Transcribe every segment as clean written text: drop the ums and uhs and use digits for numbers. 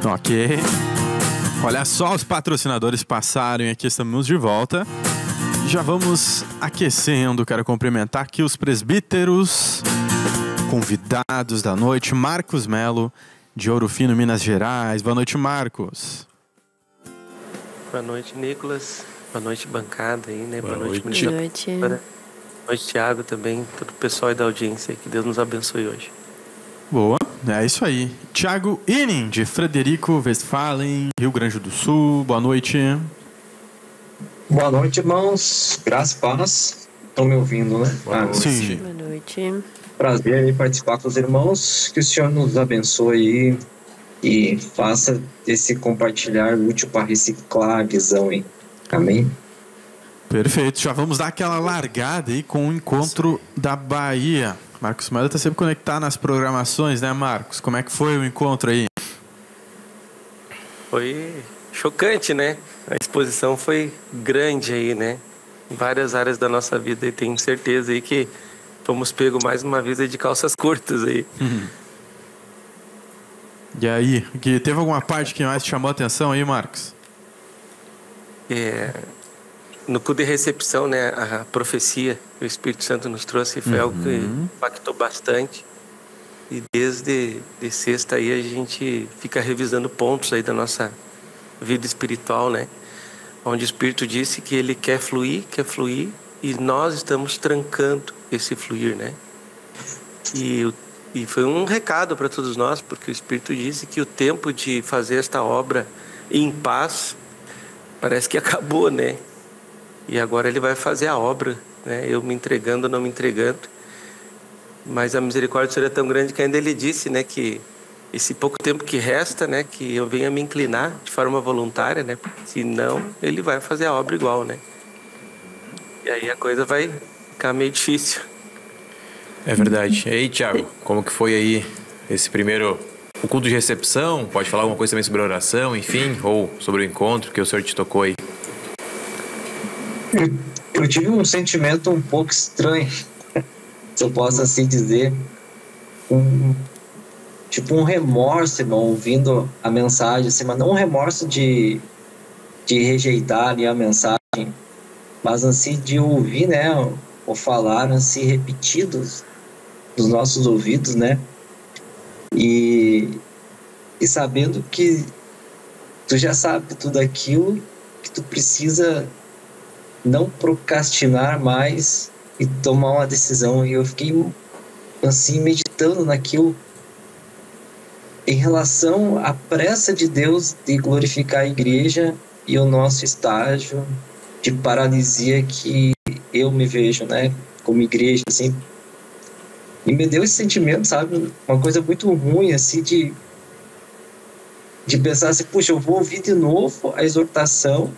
Ok. Olha só, os patrocinadores passaram e aqui estamos de volta. Já vamos aquecendo. Quero cumprimentar aqui os presbíteros convidados da noite. Marcos Melo, de Ouro Fino, Minas Gerais. Boa noite, Marcos. Boa noite, Nicolas. Boa noite, bancada aí, né? Boa noite. Boa noite. Boa noite, Thiago, também. Todo o pessoal aí da audiência. Que Deus nos abençoe hoje. Boa, é isso aí. Thiago Inning, de Frederico Westphalen, Rio Grande do Sul. Boa noite. Boa noite, irmãos. Graças e paz. Estão me ouvindo, né? Sim. Boa noite. Prazer em participar com os irmãos. Que o Senhor nos abençoe e faça esse compartilhar útil para reciclar a visão, hein? Amém? Perfeito. Já vamos dar aquela largada aí com o encontro da Bahia. Marcos Melo está sempre conectado nas programações, né, Marcos? Como é que foi o encontro aí? Foi chocante, né? A exposição foi grande aí, né? Em várias áreas da nossa vida e tenho certeza aí que fomos pegos mais uma vez aí de calças curtas aí. E aí, que teve alguma parte que mais te chamou a atenção aí, Marcos? No culto de recepção, né, a profecia que o Espírito Santo nos trouxe foi algo que impactou bastante. E desde sexta aí a gente fica revisando pontos aí da nossa vida espiritual, né? Onde o Espírito disse que ele quer fluir, e nós estamos trancando esse fluir, né? E foi um recado para todos nós, porque o Espírito disse que o tempo de fazer esta obra em paz parece que acabou, né? E agora ele vai fazer a obra, né? Eu me entregando ou não me entregando. Mas a misericórdia do Senhor é tão grande que ainda ele disse, né, que esse pouco tempo que resta, né, que eu venha me inclinar de forma voluntária, né? Porque senão ele vai fazer a obra igual, né? E aí a coisa vai ficar meio difícil. É verdade. E aí, Thiago, como que foi aí o culto de recepção? Pode falar alguma coisa também sobre a oração, enfim, ou sobre o encontro que o Senhor te tocou aí? Eu tive um sentimento um pouco estranho, se eu posso assim dizer, tipo um remorso, irmão, ouvindo a mensagem, assim, mas não um remorso de rejeitar ali a mensagem, mas assim de ouvir, né, ou falar assim repetidos nos nossos ouvidos, né, e sabendo que tu já sabe tudo aquilo que tu precisa não procrastinar mais e tomar uma decisão. E eu fiquei assim meditando naquilo em relação à pressa de Deus de glorificar a igreja e o nosso estágio de paralisia que eu me vejo, né, como igreja, assim. E me deu esse sentimento, sabe, uma coisa muito ruim, assim, de pensar assim, puxa, eu vou ouvir de novo a exortação,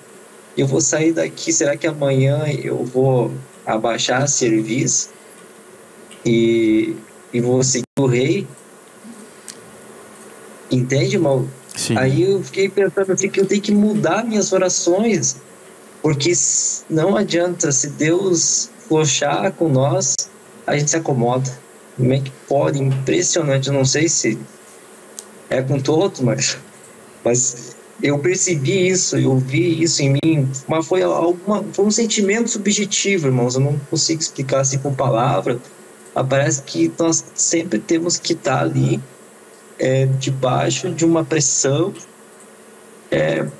eu vou sair daqui, será que amanhã eu vou abaixar serviço e vou seguir o rei? Entende, irmão? Sim. Aí eu fiquei pensando assim, que eu tenho que mudar minhas orações, porque não adianta, se Deus flochar com nós, a gente se acomoda. Como é que pode? Impressionante, eu não sei se é com todos, mas eu percebi isso, eu vi isso em mim, mas foi um sentimento subjetivo, irmãos. Eu não consigo explicar assim com palavras, mas parece que nós sempre temos que estar ali debaixo de uma pressão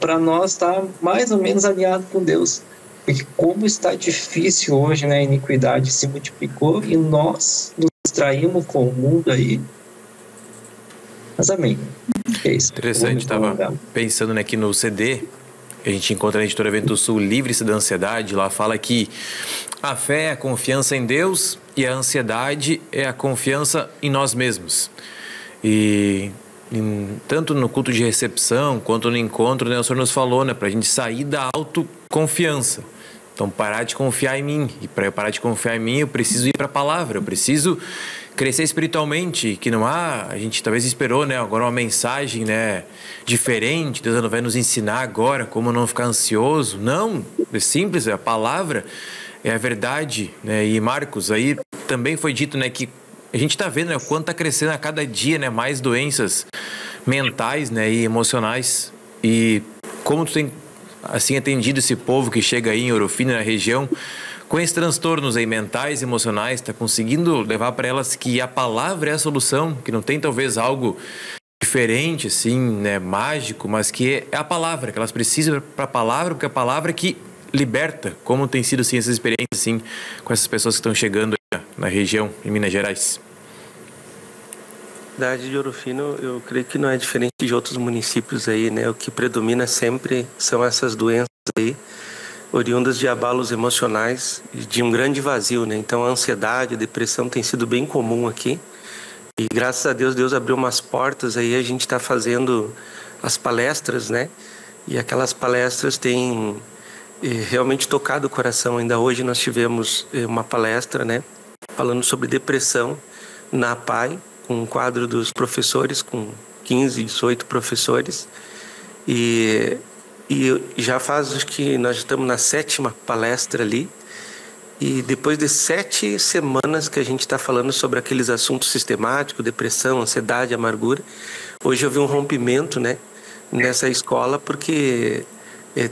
para nós estar mais ou menos alinhado com Deus, porque como está difícil hoje, né? A iniquidade se multiplicou e nós nos distraímos com o mundo aí. Mas amém. É isso. Interessante, estava pensando, né, aqui no CD, a gente encontra na editora Vento Sul, Livre-se da Ansiedade. Lá fala que a fé é a confiança em Deus e a ansiedade é a confiança em nós mesmos. E tanto no culto de recepção quanto no encontro, né, o Senhor nos falou, né, para a gente sair da autoconfiança. Então, parar de confiar em mim. E para eu parar de confiar em mim, eu preciso ir para a palavra. Eu preciso crescer espiritualmente, que não há... A gente talvez esperou, né, agora uma mensagem, né, diferente. Deus não vai nos ensinar agora como não ficar ansioso. Não, é simples, a palavra é a verdade, né? E Marcos, aí também foi dito, né, que a gente está vendo, né, o quanto está crescendo a cada dia, né, mais doenças mentais, né, e emocionais. E como tu tem assim atendido esse povo que chega aí em Ouro Fino, na região, com esses transtornos aí mentais, emocionais, está conseguindo levar para elas que a palavra é a solução, que não tem talvez algo diferente, assim, né, mágico, mas que é a palavra, que elas precisam para a palavra, porque é a palavra que liberta. Como tem sido assim essas experiências assim com essas pessoas que estão chegando aí na região, em Minas Gerais? A cidade de Ouro Fino, eu creio que não é diferente de outros municípios aí, né? O que predomina sempre são essas doenças aí, oriundas de abalos emocionais e de um grande vazio, né? Então a ansiedade, a depressão tem sido bem comum aqui. E graças a Deus, Deus abriu umas portas aí, a gente está fazendo as palestras, né? E aquelas palestras têm realmente tocado o coração. Ainda hoje nós tivemos uma palestra, né? Falando sobre depressão na PAI, com um quadro dos professores, com 15, 18 professores. E já faz, acho que nós estamos na 7ª palestra ali. E depois de 7 semanas que a gente está falando sobre aqueles assuntos sistemáticos, depressão, ansiedade, amargura, hoje eu vi um rompimento, né, nessa escola, porque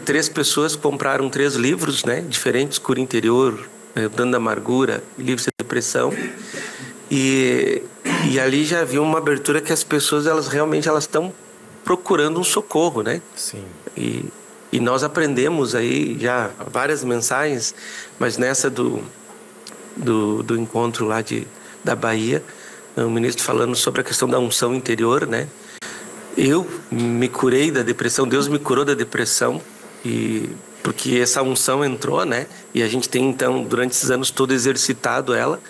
3 pessoas compraram 3 livros, né, diferentes, Cura Interior, Dando Amargura, Livros de Depressão. E ali já viu uma abertura que as pessoas, elas realmente estão procurando um socorro, né? Sim. E nós aprendemos aí já várias mensagens, mas nessa do encontro lá da Bahia, o ministro falando sobre a questão da unção interior, né? Eu me curei da depressão, Deus me curou da depressão, porque essa unção entrou, né? E a gente tem, então, durante esses anos todo exercitado ela.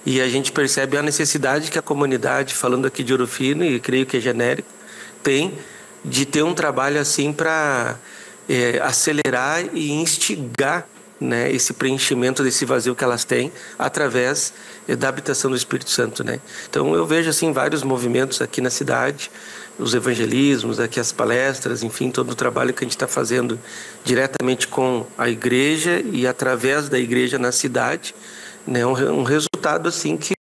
E a gente percebe a necessidade que a comunidade, falando aqui de Ouro Fino, e creio que é genérico, tem de ter um trabalho assim para acelerar e instigar, né, esse preenchimento desse vazio que elas têm através da habitação do Espírito Santo, né? Então eu vejo assim vários movimentos aqui na cidade, os evangelismos, aqui as palestras, enfim, todo o trabalho que a gente está fazendo diretamente com a igreja e através da igreja na cidade, né? Um resultado assim que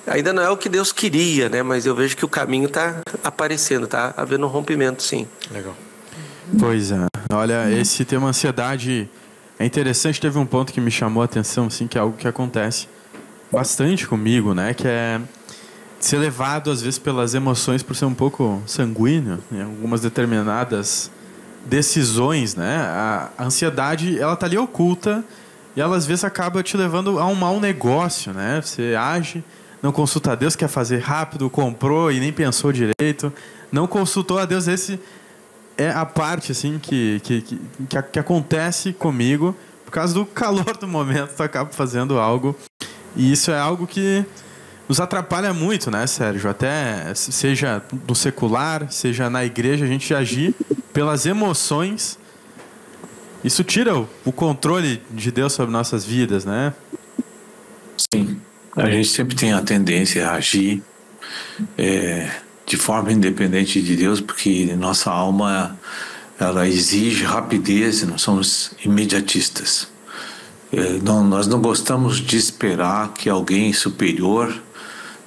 ainda não é o que Deus queria, né? Mas eu vejo que o caminho está aparecendo, está havendo um rompimento, sim. Legal. Pois é. Olha, esse tema ansiedade é interessante. Teve um ponto que me chamou a atenção, assim, que é algo que acontece bastante comigo, né? Que é ser levado, às vezes, pelas emoções por ser um pouco sanguíneo em algumas determinadas decisões, né? A ansiedade, ela tá ali oculta e ela, às vezes, acaba te levando a um mau negócio, né? Você age, não consulta a Deus, quer fazer rápido, comprou e nem pensou direito, não consultou a Deus. Esse é a parte assim que acontece comigo por causa do calor do momento. Tu acaba fazendo algo e isso é algo que nos atrapalha muito, né, Sérgio? Até seja no secular, seja na igreja, a gente agir pelas emoções. Isso tira o controle de Deus sobre nossas vidas, né? Sim, a gente sempre tem a tendência a agir de forma independente de Deus, porque nossa alma, ela exige rapidez, nós somos imediatistas. Nós não gostamos de esperar que alguém superior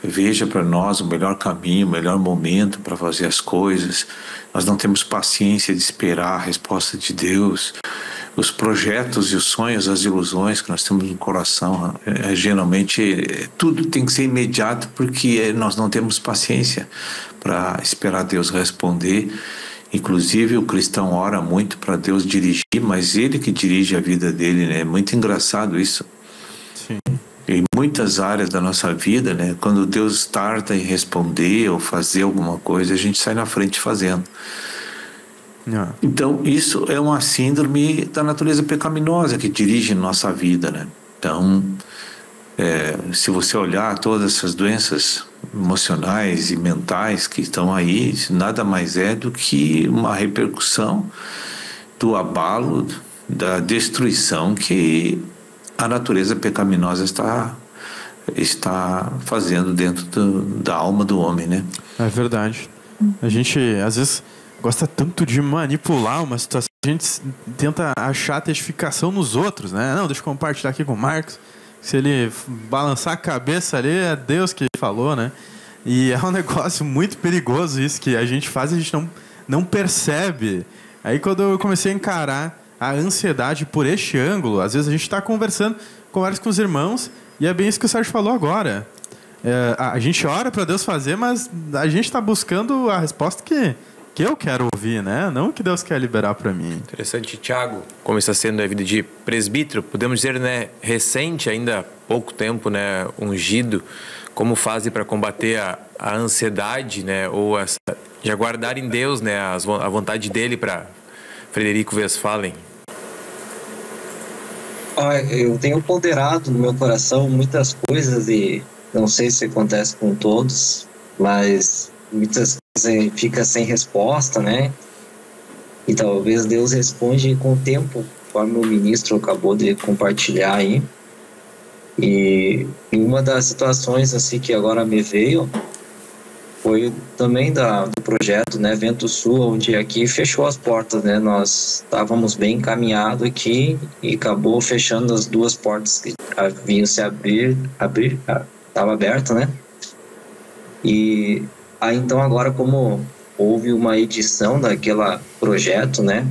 veja para nós o melhor caminho, o melhor momento para fazer as coisas. Nós não temos paciência de esperar a resposta de Deus. Os projetos e os sonhos, as ilusões que nós temos no coração, geralmente tudo tem que ser imediato, porque nós não temos paciência para esperar Deus responder. Inclusive o cristão ora muito para Deus dirigir, mas Ele que dirige a vida dele, né? É muito engraçado isso. Sim. Em muitas áreas da nossa vida, né? Quando Deus tarda em responder ou fazer alguma coisa, a gente sai na frente fazendo. Então isso é uma síndrome da natureza pecaminosa que dirige nossa vida, né? Então se você olhar todas essas doenças emocionais e mentais que estão aí, nada mais é do que uma repercussão do abalo, da destruição que a natureza pecaminosa está fazendo dentro da alma do homem, né? É verdade. A gente às vezes gosta tanto de manipular uma situação, a gente tenta achar a testificação nos outros, né? Não, deixa eu compartilhar aqui com o Marcos, Se ele balançar a cabeça ali, é Deus que falou, né? E é um negócio muito perigoso isso que a gente faz e a gente não percebe. Aí quando eu comecei a encarar a ansiedade por este ângulo, às vezes a gente está conversa com os irmãos e é bem isso que o Sérgio falou agora. A gente ora para Deus fazer, mas a gente está buscando a resposta que eu quero ouvir, né? Não o que Deus quer liberar para mim. Interessante, Tiago, como está sendo a vida de presbítero, podemos dizer, né, recente, ainda há pouco tempo, né, ungido, como fase para combater a ansiedade, né, ou de aguardar em Deus, né, a vontade dele para Frederico Westphalen. Eu tenho ponderado no meu coração muitas coisas e não sei se acontece com todos, mas muitas coisas fica sem resposta, né? E talvez Deus responde com o tempo, conforme o ministro acabou de compartilhar aí. E uma das situações assim que agora me veio foi também do projeto, né, Vento Sul, onde aqui fechou as portas, né? Nós estávamos bem encaminhados aqui e acabou fechando as duas portas que haviam se abrir, estava aberta, né? E aí então agora como houve uma edição daquele projeto, né?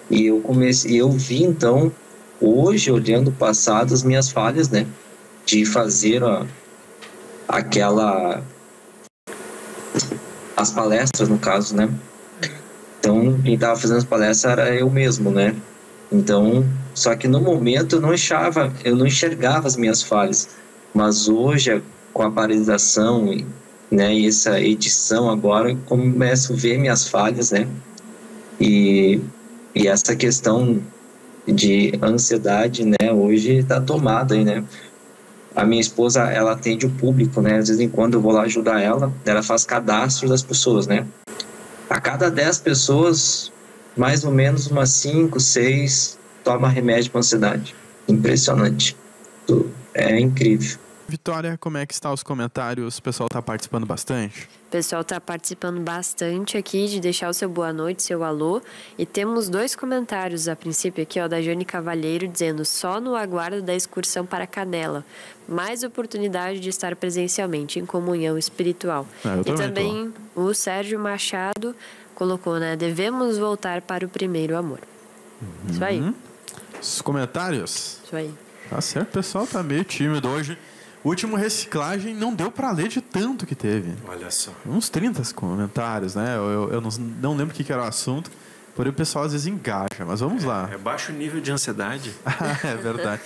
E eu vi então hoje olhando o passado as minhas falhas, né? De fazer as palestras, no caso, né? Então, quem estava fazendo as palestras era eu mesmo, né? Então, só que no momento eu não enxergava as minhas falhas. Mas hoje, com a paralisação, né, e essa edição agora, eu começo a ver minhas falhas, né? E essa questão de ansiedade, né, hoje está tomada aí, né? A minha esposa, ela atende o público, né? Às vezes, em quando eu vou lá ajudar ela faz cadastro das pessoas, né? A cada 10 pessoas, mais ou menos umas 5, 6 toma remédio para ansiedade. Impressionante. É incrível. Vitória, como é que está os comentários? O pessoal está participando bastante? O pessoal está participando bastante aqui de deixar o seu boa noite, seu alô. E temos 2 comentários a princípio aqui, ó, da Jane Cavalheiro, dizendo: só no aguardo da excursão para Canela. Mais oportunidade de estar presencialmente em comunhão espiritual. E também o Sérgio Machado colocou, né? Devemos voltar para o primeiro amor. Isso aí. Os comentários? Isso aí. Tá certo, o pessoal tá meio tímido hoje. O último reciclagem não deu para ler de tanto que teve. Olha só. Uns 30 comentários, né? Eu não lembro o que era o assunto, porém o pessoal às vezes engaja, mas vamos lá. É baixo nível de ansiedade. É verdade.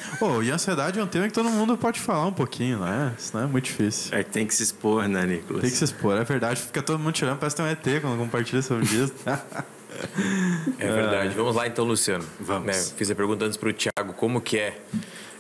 E ansiedade é um tema que todo mundo pode falar um pouquinho, né? Isso não é muito difícil. Tem que se expor, né, Nicolas? Tem que se expor, é verdade. Fica todo mundo tirando, parece que tem um ET quando compartilha sobre isso. É verdade. Vamos lá então, Luciano. Vamos. Né, fiz a pergunta antes para o Tiago, como que é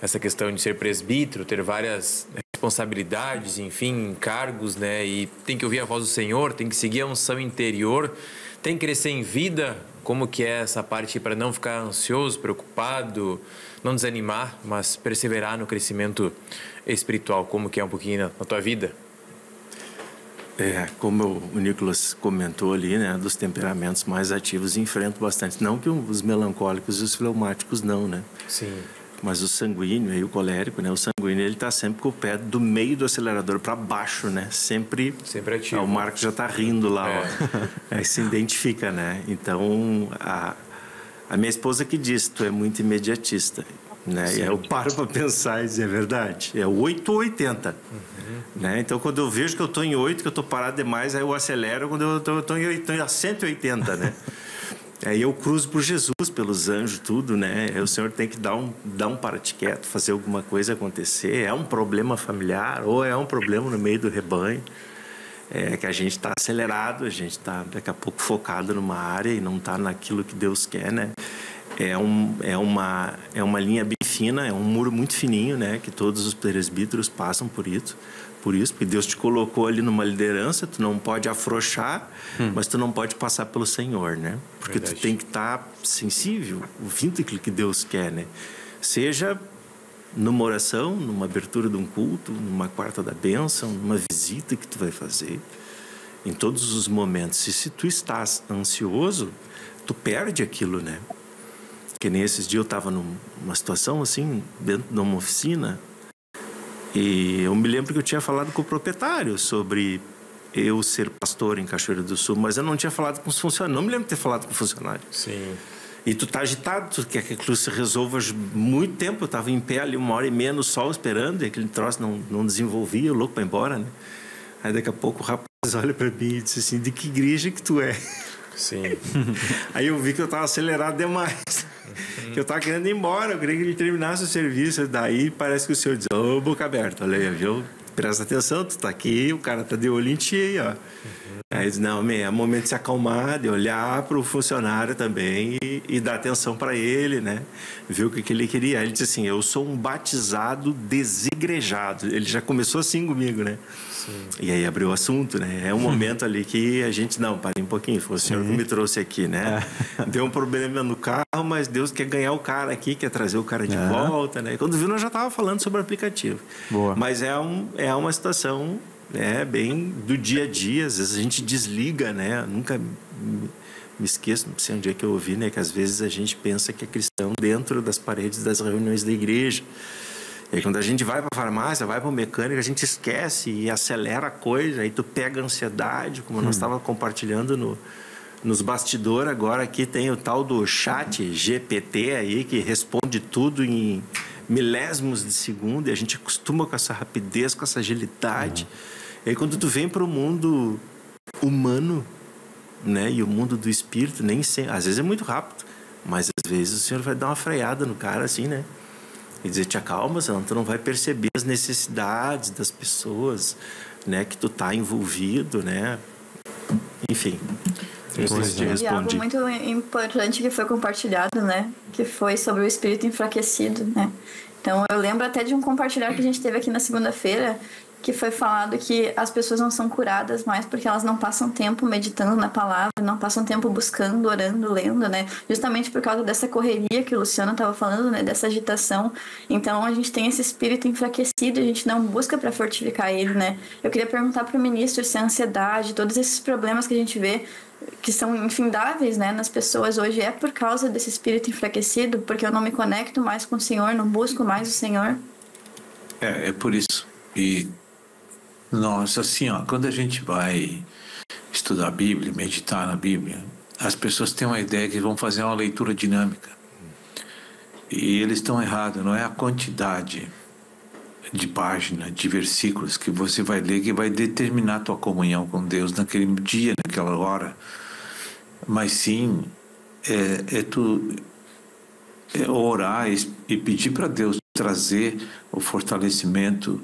essa questão de ser presbítero, ter várias responsabilidades, enfim, encargos, né? E tem que ouvir a voz do Senhor, tem que seguir a unção interior, tem que crescer em vida. Como que é essa parte para não ficar ansioso, preocupado, não desanimar, mas perseverar no crescimento espiritual? Como que é um pouquinho na tua vida? Como o Nicolas comentou ali, né, dos temperamentos mais ativos, enfrento bastante. Não que os melancólicos e os fleumáticos não, né? Sim. Mas o sanguíneo e o colérico, né? O sanguíneo, ele tá sempre com o pé do meio do acelerador para baixo, né? Sempre ativo. O Marcos já tá rindo lá, ó. Aí se identifica, né? Então, a minha esposa que diz, tu é muito imediatista, né? E aí eu paro para pensar e dizer, é verdade. É 8 ou 80. Né? Então, quando eu vejo que eu tô em 8, que eu tô parado demais, aí eu acelero quando eu tô em 180, né? Aí eu cruzo por Jesus, pelos anjos, tudo, né? Aí o Senhor tem que dar um para-te quieto, fazer alguma coisa acontecer. É um problema familiar ou é um problema no meio do rebanho. Que a gente está acelerado, a gente está daqui a pouco focado numa área e não está naquilo que Deus quer, né? É uma linha bem fina, é um muro muito fininho, né? Que todos os presbíteros passam por isso, porque Deus te colocou ali numa liderança, tu não pode afrouxar, mas tu não pode passar pelo Senhor, né? Porque tu tem que estar sensível, ouvindo aquilo que Deus quer, né? Seja numa oração, numa abertura de um culto, numa quarta da bênção, numa visita que tu vai fazer, em todos os momentos. E se tu estás ansioso, tu perde aquilo, né? Que nem esses dias eu estava numa situação assim, dentro de uma oficina, E eu me lembro que eu tinha falado com o proprietário sobre eu ser pastor em Cachoeira do Sul, mas eu não tinha falado com os funcionários. Não me lembro de ter falado com o funcionário. Sim. E tu tá agitado, tu quer que aquilo se resolva muito tempo. Eu tava em pé ali 1h30 no sol esperando, e aquele troço não desenvolvia, louco pra ir embora, né? Aí daqui a pouco o rapaz olha pra mim e disse assim: de que igreja que tu é? Sim. Aí eu vi que eu tava acelerado demais. Que eu tava querendo ir embora, eu queria que ele terminasse o serviço. Daí parece que o senhor diz: ô, boca aberta, olha aí, viu? Presta atenção, tu tá aqui, o cara tá de olho em ti, ó. Aí diz: não, é momento de se acalmar, de olhar pro funcionário também e dar atenção para ele, né? Ver o que ele queria. Aí ele disse assim: eu sou um batizado desigrejado. Ele já começou assim comigo, né? Sim. E aí abriu o assunto, né? É um momento ali que a gente, não, parei um pouquinho, foi o senhor que me trouxe aqui, né? Deu um problema no carro, mas Deus quer ganhar o cara aqui, quer trazer o cara de volta, né? E quando viu, nós já tava falando sobre o aplicativo. Boa. Mas é uma situação, né, bem do dia a dia. Às vezes a gente desliga, né? Nunca me esqueço, não sei onde é que eu ouvi, né? Que às vezes a gente pensa que é cristão dentro das paredes das reuniões da igreja. E aí, quando a gente vai para a farmácia, vai para o mecânico, a gente esquece e acelera a coisa. Aí tu pega a ansiedade, como nós estávamos compartilhando nos bastidores. Agora aqui tem o tal do chat GPT aí, que responde tudo em milésimos de segundo. E a gente acostuma com essa rapidez, com essa agilidade. E aí, quando tu vem para o mundo humano, né, e o mundo do espírito, nem sempre, às vezes é muito rápido, mas às vezes o Senhor vai dar uma freada no cara assim, né? E dizer: te acalma, senão tu não vai perceber as necessidades das pessoas, né, que tu tá envolvido, né? Enfim, não sei se te respondi. E algo muito importante que foi compartilhado, né, que foi sobre o espírito enfraquecido, né? Então eu lembro até de um compartilhar que a gente teve aqui na segunda-feira, que foi falado que as pessoas não são curadas mais porque elas não passam tempo meditando na palavra, não passam tempo buscando, orando, lendo, né? Justamente por causa dessa correria que o Luciano estava falando, né? Dessa agitação. Então a gente tem esse espírito enfraquecido, a gente não busca para fortificar ele, né? Eu queria perguntar para o ministro se a ansiedade, todos esses problemas que a gente vê, que são infindáveis, né, nas pessoas hoje, é por causa desse espírito enfraquecido, porque eu não me conecto mais com o Senhor, não busco mais o Senhor. É por isso. E nós, assim, ó, quando a gente vai estudar a Bíblia, meditar na Bíblia, as pessoas têm uma ideia que vão fazer uma leitura dinâmica. E eles estão errados, não é a quantidade de páginas, de versículos que você vai ler que vai determinar a tua comunhão com Deus naquele dia, naquela hora. Mas sim, tu orar e pedir para Deus trazer o fortalecimento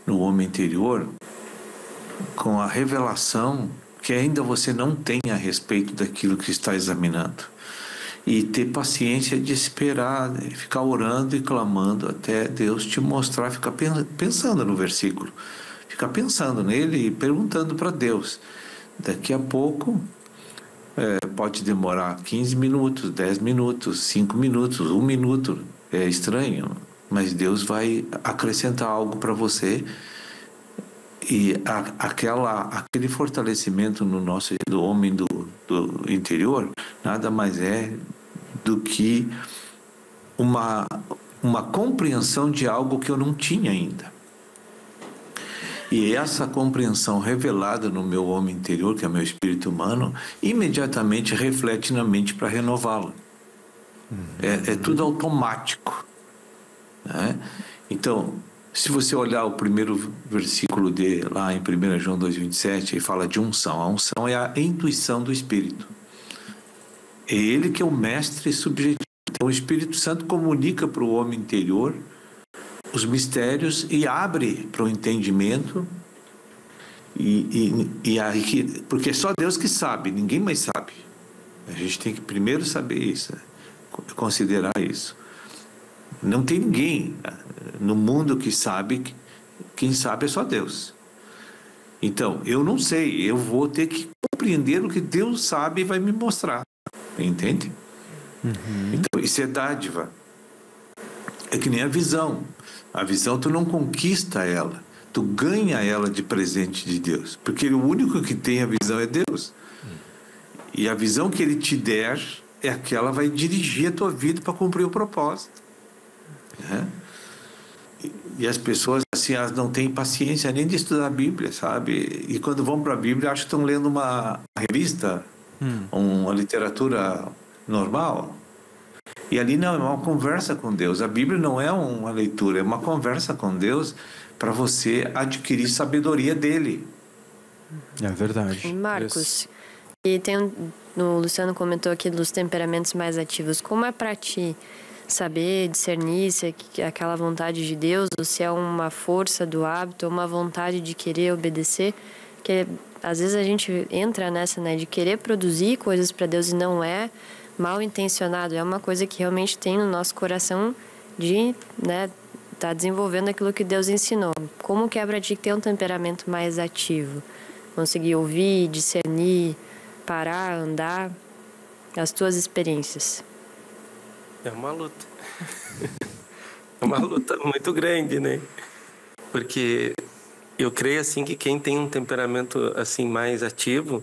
no homem interior com a revelação que ainda você não tem a respeito daquilo que está examinando, e ter paciência de esperar, ficar orando e clamando até Deus te mostrar, ficar pensando no versículo, ficar pensando nele e perguntando para Deus. Daqui a pouco pode demorar 15 minutos, 10 minutos, 5 minutos, 1 minuto, é estranho, mas Deus vai acrescentar algo para você. E aquele fortalecimento do homem do interior nada mais é do que uma compreensão de algo que eu não tinha ainda. E essa compreensão revelada no meu homem interior, que é meu espírito humano, imediatamente reflete na mente para renová-lo. É tudo automático, né? Então, se você olhar o primeiro versículo lá em 1 João 2,27, ele fala de unção. A unção é a intuição do Espírito. É ele que é o mestre subjetivo. Então, o Espírito Santo comunica para o homem interior os mistérios e abre para o entendimento. Porque é só Deus que sabe, ninguém mais sabe. A gente tem que primeiro saber isso, considerar isso. Não tem ninguém no mundo que sabe, quem sabe é só Deus. Então, eu não sei, eu vou ter que compreender o que Deus sabe e vai me mostrar, entende? Então, isso é dádiva. É que nem a visão tu não conquista ela, tu ganha ela de presente de Deus, porque o único que tem a visão é Deus. E a visão que Ele te der é aquela que vai dirigir a tua vida para cumprir o propósito. E as pessoas, assim, elas não têm paciência nem de estudar a Bíblia, sabe? E quando vão para a Bíblia, acham que estão lendo uma revista, uma literatura normal. E ali não, é uma conversa com Deus. A Bíblia não é uma leitura, é uma conversa com Deus para você adquirir sabedoria dele. É verdade. E Marcos, e o Luciano comentou aqui dos temperamentos mais ativos. Como é para ti saber discernir se é aquela vontade de Deus ou se é uma força do hábito ou uma vontade de querer obedecer? Que às vezes a gente entra nessa, né, de querer produzir coisas para Deus e não é mal intencionado, é uma coisa que realmente tem no nosso coração de, né, tá desenvolvendo aquilo que Deus ensinou. Como que é para ti ter um temperamento mais ativo? Conseguir ouvir, discernir, parar, andar, as tuas experiências. É uma luta. É uma luta muito grande, né? Porque eu creio assim que quem tem um temperamento assim mais ativo,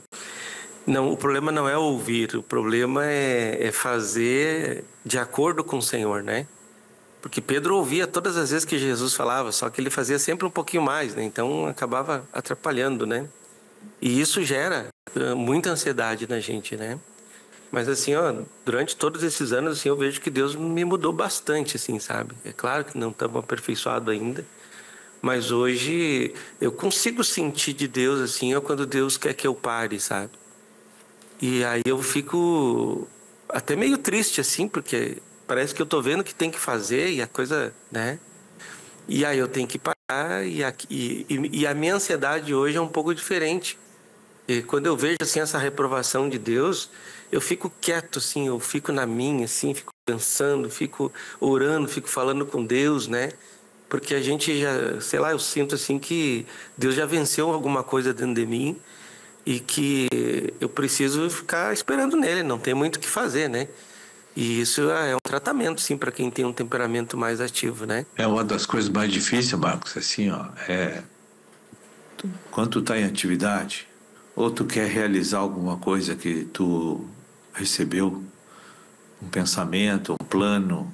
não, o problema não é ouvir, o problema é fazer de acordo com o Senhor, né? Porque Pedro ouvia todas as vezes que Jesus falava, só que ele fazia sempre um pouquinho mais, né? Então acabava atrapalhando, né? E isso gera muita ansiedade na gente, né? Mas assim, ó, durante todos esses anos, assim, eu vejo que Deus me mudou bastante, assim, sabe? É claro que não estamos aperfeiçoados ainda, mas hoje eu consigo sentir de Deus, assim, ó, quando Deus quer que eu pare, sabe? E aí eu fico até meio triste, assim, porque parece que eu tô vendo que tem que fazer e a coisa, né? E aí eu tenho que parar e a minha ansiedade hoje é um pouco diferente. E quando eu vejo, assim, essa reprovação de Deus, eu fico quieto, assim, eu fico na minha, assim, fico pensando, fico orando, fico falando com Deus, né? Porque a gente já, sei lá, eu sinto, assim, que Deus já venceu alguma coisa dentro de mim e que eu preciso ficar esperando nele, não tem muito o que fazer, né? E isso é um tratamento, sim, para quem tem um temperamento mais ativo, né? É uma das coisas mais difíceis, Marcos, assim, ó, quando tu tá em atividade, ou tu quer realizar alguma coisa que tu recebeu, um pensamento, um plano,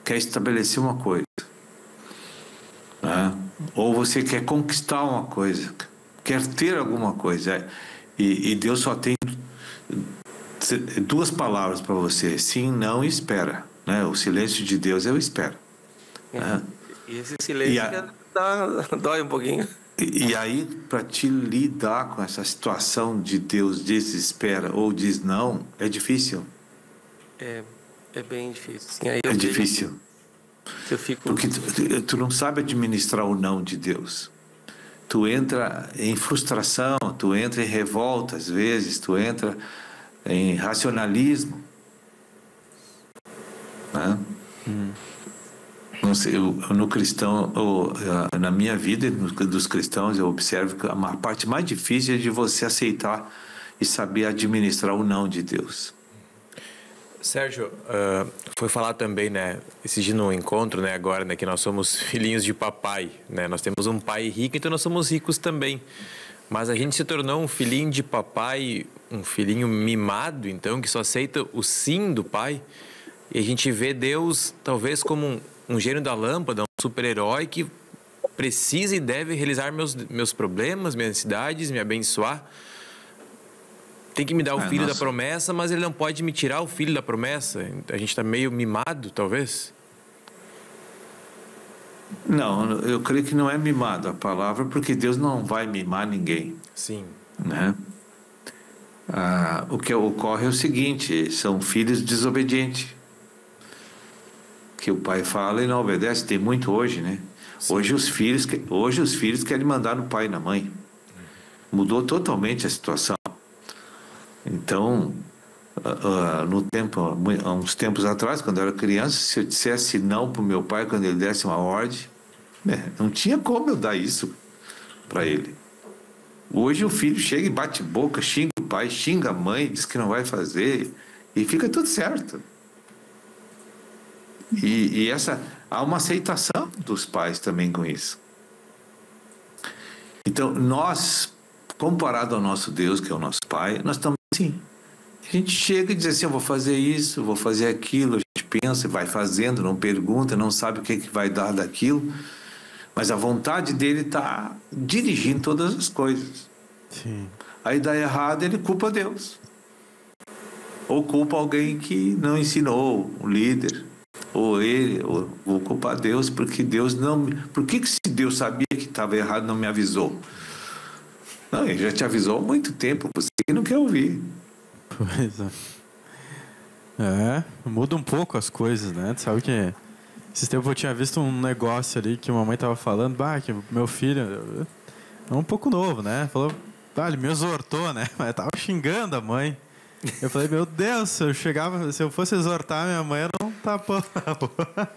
quer estabelecer uma coisa, né? Ou você quer conquistar uma coisa, quer ter alguma coisa, e Deus só tem duas palavras para você: sim, não e espera, né? O silêncio de Deus é o espera. Né? E esse silêncio dói um pouquinho. E aí, para te lidar com essa situação de Deus diz espera ou diz não, é difícil. É bem difícil. Sim, aí é difícil. Eu fico... Porque tu não sabe administrar o não de Deus. Tu entra em frustração, tu entra em revolta às vezes, tu entra em racionalismo. Né? Não sei, no cristão, na minha vida e dos cristãos, eu observo que a parte mais difícil é de você aceitar e saber administrar o não de Deus. Sérgio, foi falar também, né, esse dia no encontro, né, agora, né, que nós somos filhinhos de papai, né, nós temos um pai rico, então nós somos ricos também, mas a gente se tornou um filhinho de papai, um filhinho mimado, então, que só aceita o sim do pai, e a gente vê Deus talvez como um gênio da lâmpada, um super-herói que precisa e deve realizar meus problemas, minhas necessidades, me abençoar. Tem que me dar o filho da promessa, mas ele não pode me tirar o filho da promessa. A gente está meio mimado, talvez? Não, eu creio que não é mimado a palavra, porque Deus não vai mimar ninguém. Sim. Né? O que ocorre é o seguinte: são filhos desobedientes. Que o pai fala e não obedece. Tem muito hoje, né? Hoje os filhos querem mandar no pai e na mãe. Mudou totalmente a situação. Então, há uns tempos atrás, quando eu era criança, se eu dissesse não para o meu pai quando ele desse uma ordem, não tinha como eu dar isso para ele. Hoje o filho chega e bate boca, xinga o pai, xinga a mãe, diz que não vai fazer, e fica tudo certo. E há uma aceitação dos pais também com isso. Então, nós, comparado ao nosso Deus, que é o nosso Pai, nós estamos assim. A gente chega e diz assim: eu vou fazer isso, vou fazer aquilo. A gente pensa, vai fazendo, não pergunta, não sabe o que vai dar daquilo. Mas a vontade dele está dirigindo todas as coisas. Sim. Aí dá errado, ele culpa Deus. Ou culpa alguém que não ensinou, o líder. Ou ele, ou vou culpar Deus, porque Deus não... Por que se Deus sabia que estava errado, não me avisou? Não, ele já te avisou há muito tempo, você que não quer ouvir. Pois é. Muda um pouco as coisas, né? Tu sabe que esses tempos eu tinha visto um negócio ali que a mamãe tava falando, que meu filho é um pouco novo, né? Falou, ele me exortou, né? Mas tava xingando a mãe. Eu falei, meu Deus, se eu fosse exortar minha mãe, eu não tapava.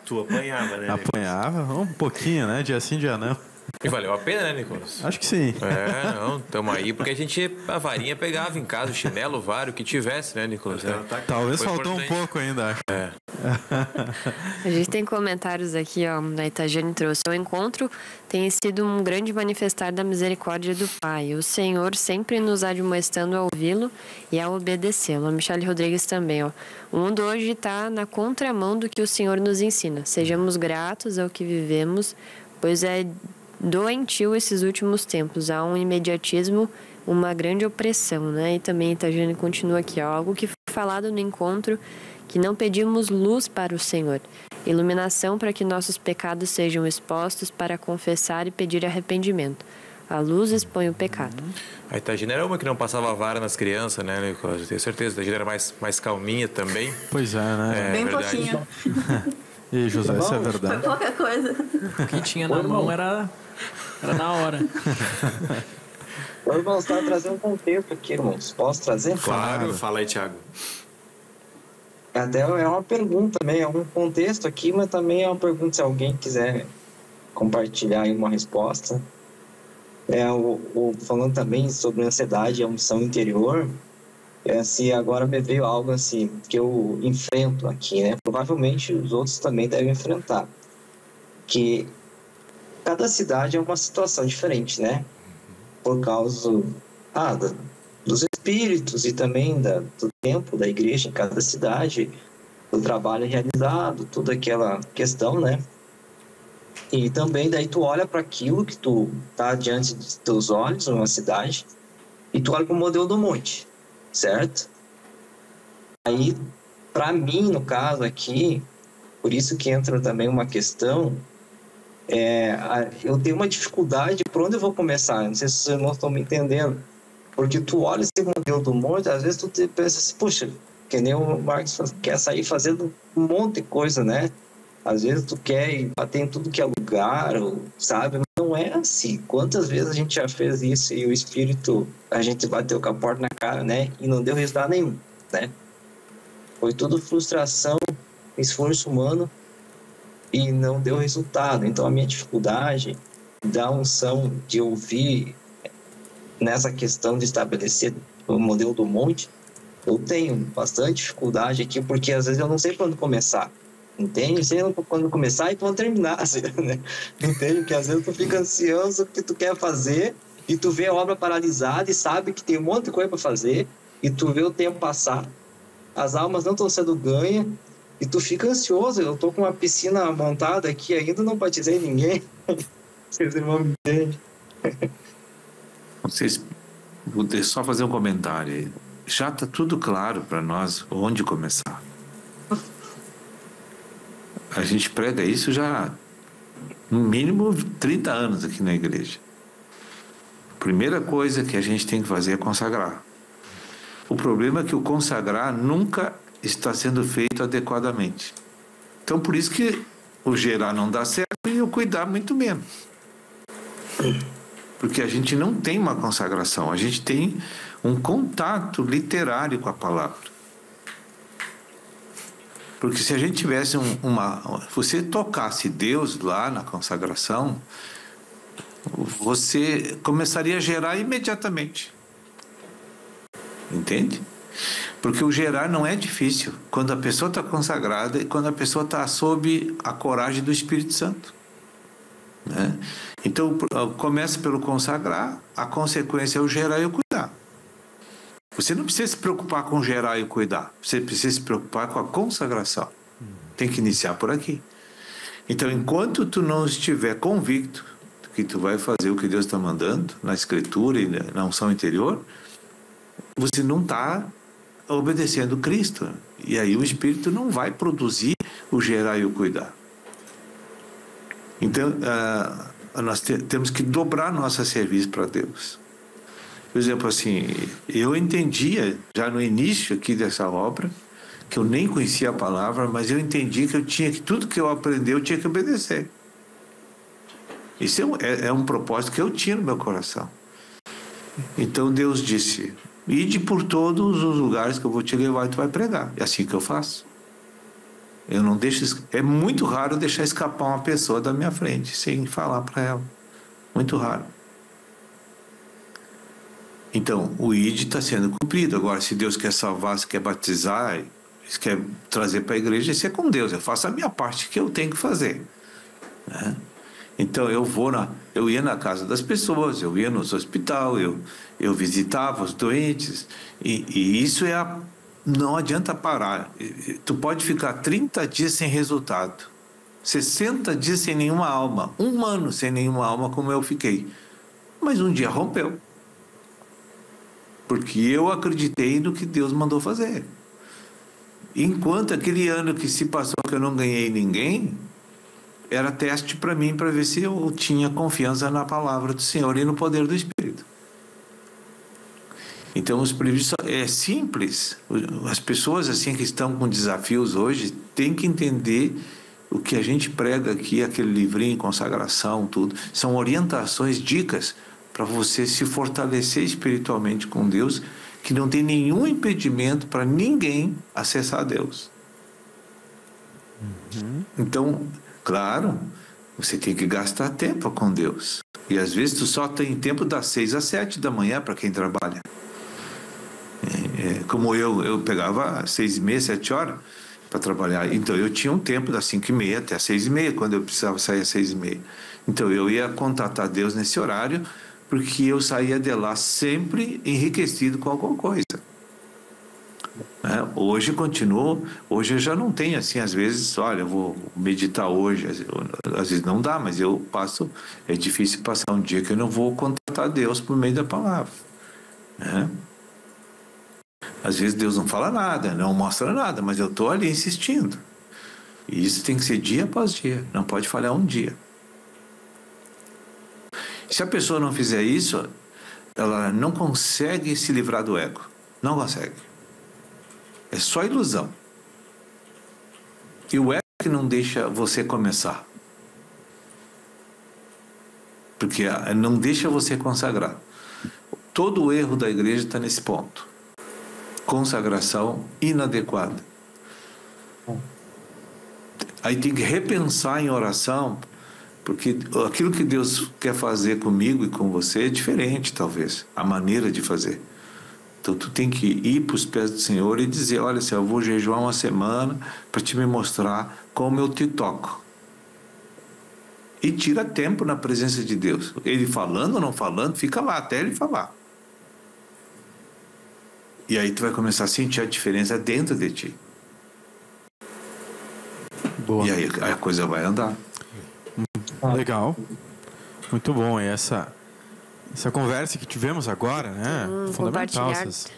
Tu apanhava, né? Apanhava, um pouquinho, né? Dia sim, dia não. E valeu a pena, né, Nicolas? Acho que sim. Não, estamos aí porque a varinha pegava em casa, o chinelo, o vário, o que tivesse, né, Nicolas? Talvez Foi faltou importante. um pouco ainda, acho. A gente tem comentários aqui, ó, da Itajane trouxe. O encontro tem sido um grande manifestar da misericórdia do Pai. O Senhor sempre nos admoestando a ouvi-lo e a obedecê-lo. A Michele Rodrigues também, ó. O mundo hoje está na contramão do que o Senhor nos ensina. Sejamos gratos ao que vivemos, pois é doentio esses últimos tempos. Há um imediatismo, uma grande opressão, né? E também Itajane continua aqui, ó, algo que foi falado no encontro, que não pedimos luz para o Senhor, iluminação para que nossos pecados sejam expostos para confessar e pedir arrependimento. A luz expõe o pecado. A Itajane era uma que não passava vara nas crianças, né, Nicolas? Eu tenho certeza. A Itajane era mais calminha também. Pois é, né? Bem verdade. pouquinho. E José, isso é Foi verdade. pouca coisa. O que tinha na mão era na hora. Ô, irmãos, estava trazendo um contexto aqui, irmãos. Posso trazer? Claro, fala aí, Thiago. Até é uma pergunta também, é um contexto aqui, mas também é uma pergunta se alguém quiser compartilhar aí uma resposta. Falando também sobre ansiedade e a unção interior, se agora me veio algo assim que eu enfrento aqui, né? Provavelmente os outros também devem enfrentar. Que cada cidade é uma situação diferente, né? Por causa dos espíritos e também do tempo da igreja em cada cidade, do trabalho realizado, toda aquela questão, né? E também daí tu olha para aquilo que tu tá diante dos teus olhos numa cidade e tu olha para o modelo do monte, certo? Aí, para mim, no caso aqui, por isso que entra também uma questão, eu tenho uma dificuldade por onde eu vou começar. Não sei se os irmãos estão me entendendo. Porque tu olha esse modelo do monte, às vezes tu pensa assim, puxa, que nem o Marcos quer sair fazendo um monte de coisa, né? Às vezes tu quer ir bater em tudo que é lugar, sabe? Mas não é assim. Quantas vezes a gente já fez isso e o espírito, a gente bateu com a porta na cara, né? E não deu resultado nenhum, né? Foi tudo frustração, esforço humano e não deu resultado. Então a minha dificuldade da unção de ouvir nessa questão de estabelecer o modelo do monte, eu tenho bastante dificuldade aqui, porque às vezes eu não sei quando começar, entende? Eu sei quando começar e quando terminar, né? Entende? Porque às vezes tu fica ansioso que tu quer fazer e tu vê a obra paralisada e sabe que tem um monte de coisa para fazer e tu vê o tempo passar, as almas não estão sendo ganhas e tu fica ansioso. Eu tô com uma piscina montada aqui ainda, não batizei ninguém. Vocês irmãos me entendem? Vocês, vou só fazer um comentário aí. Já está tudo claro para nós onde começar. A gente prega isso já no mínimo 30 anos aqui na igreja. A primeira coisa que a gente tem que fazer é consagrar. O problema é que o consagrar nunca está sendo feito adequadamente. Então por isso que o gerar não dá certo e o cuidar muito menos. Porque a gente não tem uma consagração, a gente tem um contato literário com a palavra. Porque se a gente tivesse você tocasse Deus lá na consagração, você começaria a gerar imediatamente. Entende? Porque o gerar não é difícil quando a pessoa está consagrada e quando a pessoa está sob a coragem do Espírito Santo. Né? Então começa pelo consagrar, a consequência é o gerar e o cuidar. Você não precisa se preocupar com gerar e cuidar, você precisa se preocupar com a consagração. Tem que iniciar por aqui. Então, enquanto tu não estiver convicto que tu vai fazer o que Deus está mandando na Escritura e na unção interior, você não está obedecendo Cristo. E aí o Espírito não vai produzir o gerar e o cuidar. Então, nós temos que dobrar nosso serviço para Deus. Por exemplo, assim, eu entendia já no início aqui dessa obra, que eu nem conhecia a palavra, mas eu entendi que tudo que eu aprendi eu tinha que obedecer. Isso é um propósito que eu tinha no meu coração. Então Deus disse: ide por todos os lugares que eu vou te levar e tu vai pregar. É assim que eu faço. Eu não deixo. É muito raro deixar escapar uma pessoa da minha frente sem falar para ela. Muito raro. Então, o ID está sendo cumprido. Agora, se Deus quer salvar, se quer batizar, se quer trazer para a igreja, isso é com Deus. Eu faço a minha parte que eu tenho que fazer. Né? Então, eu ia na casa das pessoas, eu ia nos hospitais, eu visitava os doentes. E isso não adianta parar. Tu pode ficar 30 dias sem resultado, 60 dias sem nenhuma alma, 1 ano sem nenhuma alma, como eu fiquei. Mas um dia rompeu. Porque eu acreditei no que Deus mandou fazer. Enquanto aquele ano que se passou que eu não ganhei ninguém, era teste para mim, para ver se eu tinha confiança na palavra do Senhor e no poder do Espírito. Então, os previstos é simples. As pessoas assim que estão com desafios hoje têm que entender o que a gente prega aqui, aquele livrinho, consagração, tudo. São orientações, dicas para você se fortalecer espiritualmente com Deus, que não tem nenhum impedimento para ninguém acessar Deus. Então, claro, você tem que gastar tempo com Deus. E às vezes tu só tem tempo das 6 às 7 da manhã para quem trabalha. Como eu pegava 6h30, 7 horas para trabalhar. Então eu tinha um tempo das 5h30 até as 6h30, quando eu precisava sair às 6h30. Então eu ia contatar Deus nesse horário, porque eu saía de lá sempre enriquecido com alguma coisa. Hoje continuo, hoje eu já não tenho assim, às vezes, olha, eu vou meditar hoje, às vezes não dá, mas eu passo, é difícil passar um dia que eu não vou contatar Deus por meio da palavra. Às vezes Deus não fala nada, não mostra nada, mas eu estou ali insistindo. E isso tem que ser dia após dia, não pode falhar um dia. Se a pessoa não fizer isso, ela não consegue se livrar do ego. Não consegue. É só ilusão. E o ego que não deixa você começar. Porque não deixa você consagrar. Todo o erro da igreja está nesse ponto. Consagração inadequada. Aí tem que repensar em oração, porque aquilo que Deus quer fazer comigo e com você é diferente, talvez, a maneira de fazer. Então tu tem que ir para os pés do Senhor e dizer: olha, Senhor, eu vou jejuar 1 semana para te me mostrar como eu te toco. E tira tempo na presença de Deus. Ele falando ou não falando, fica lá até ele falar. E aí tu vai começar a sentir a diferença dentro de ti. Boa. E aí a coisa vai andar. Legal. Muito bom. E essa conversa que tivemos agora, né? Fundamental.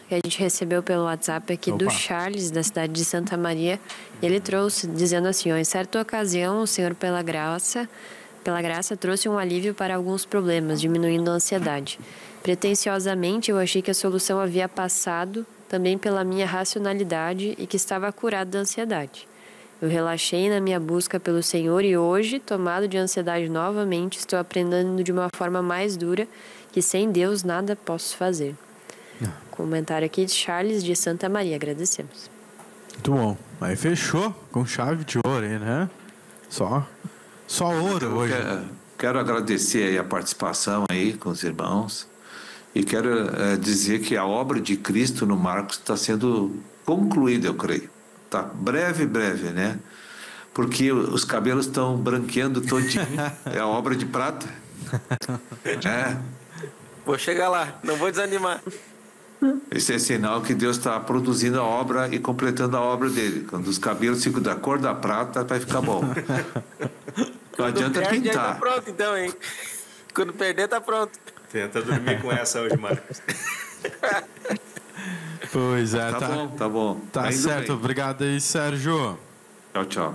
Que a gente recebeu pelo WhatsApp aqui do Charles, da cidade de Santa Maria. Ele trouxe, dizendo assim: em certa ocasião, o Senhor, pela graça, trouxe um alívio para alguns problemas, diminuindo a ansiedade. Pretensiosamente, eu achei que a solução havia passado também pela minha racionalidade e que estava curado da ansiedade. Eu relaxei na minha busca pelo Senhor e hoje, tomado de ansiedade novamente, estou aprendendo de uma forma mais dura que sem Deus nada posso fazer. Comentário aqui de Charles de Santa Maria. Agradecemos. Muito bom. Aí fechou com chave de ouro aí, né? Só ouro hoje. Quero agradecer aí a participação aí com os irmãos e quero dizer que a obra de Cristo no Marcos está sendo concluída, eu creio. Tá breve, né? Porque os cabelos estão branqueando todinho. É a obra de prata. Vou chegar lá, não vou desanimar. Esse é sinal que Deus está produzindo a obra e completando a obra dele. Quando os cabelos ficam da cor da prata, vai ficar bom. Não adianta perde, já tá pintar. pronto, então, hein? Quando perder, tá pronto. Tenta dormir com essa hoje, Marcos. Pois é, Tá bom, tá bom. Tá indo certo. bem. Obrigado aí, Sérgio. Tchau, tchau.